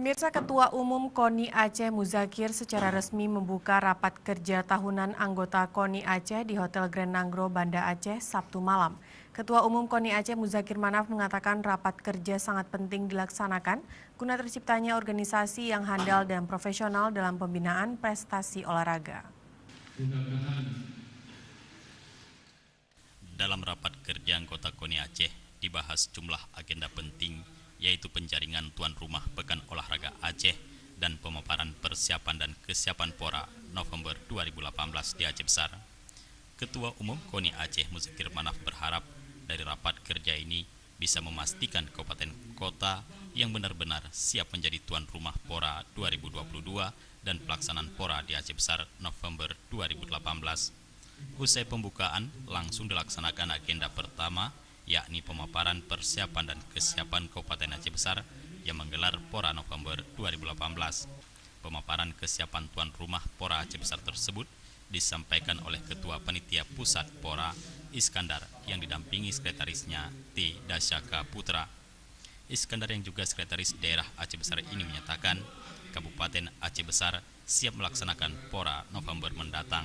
Pemirsa, Ketua Umum KONI Aceh Muzakir secara resmi membuka rapat kerja tahunan anggota KONI Aceh di Hotel Grand Nanggro, Banda Aceh, Sabtu malam. Ketua Umum KONI Aceh Muzakir Manaf mengatakan rapat kerja sangat penting dilaksanakan guna terciptanya organisasi yang handal dan profesional dalam pembinaan prestasi olahraga. Dalam rapat kerja anggota KONI Aceh dibahas jumlah agenda penting, yaitu penjaringan tuan rumah Pekan Olahraga Aceh dan pemaparan persiapan dan kesiapan PORA November 2018 di Aceh Besar. Ketua Umum KONI Aceh Muzakir Manaf berharap dari rapat kerja ini bisa memastikan kabupaten kota yang benar-benar siap menjadi tuan rumah PORA 2022 dan pelaksanaan PORA di Aceh Besar November 2018. Usai pembukaan, langsung dilaksanakan agenda pertama, yakni pemaparan persiapan dan kesiapan Kabupaten Aceh Besar yang menggelar PORA November 2018. Pemaparan kesiapan tuan rumah PORA Aceh Besar tersebut disampaikan oleh Ketua Panitia Pusat PORA Iskandar yang didampingi sekretarisnya T. Dasyaka Putra. Iskandar yang juga sekretaris daerah Aceh Besar ini menyatakan Kabupaten Aceh Besar siap melaksanakan PORA November mendatang.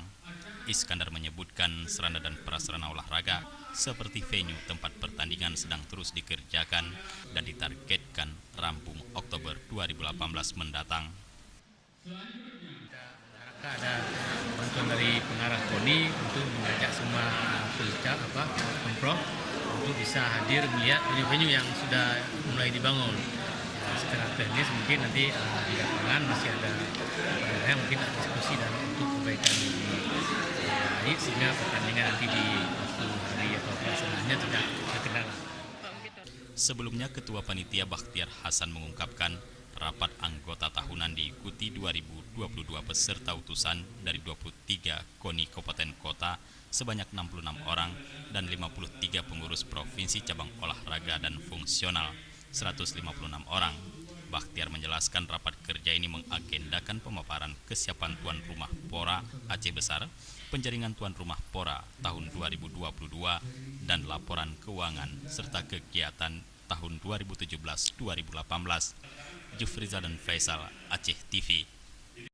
Iskandar menyebutkan sarana dan prasarana olahraga seperti venue tempat pertandingan sedang terus dikerjakan dan ditargetkan rampung Oktober 2018 mendatang. Ada bantuan dari pengarah KONI untuk mengajak semua pemprov untuk bisa hadir melihat venue-venue yang sudah mulai dibangun. Secara teknis mungkin nanti di lapangan masih ada yang mungkin ada diskusi dan untuk perbaikan baik sehingga pertandingan nanti di waktu hari atau pelaksanaannya tidak terkendala. Sebelumnya Ketua Panitia Bakhtiar Hasan mengungkapkan rapat anggota tahunan diikuti 2022 peserta utusan dari 23 KONI Kabupaten Kota sebanyak 66 orang dan 53 pengurus provinsi cabang olahraga dan fungsional 156 orang. Bakhtiar menjelaskan rapat kerja ini mengagendakan pemaparan kesiapan tuan rumah PORA Aceh Besar, penjaringan tuan rumah PORA tahun 2022 dan laporan keuangan serta kegiatan tahun 2017-2018. Jufriza dan Faisal, Aceh TV.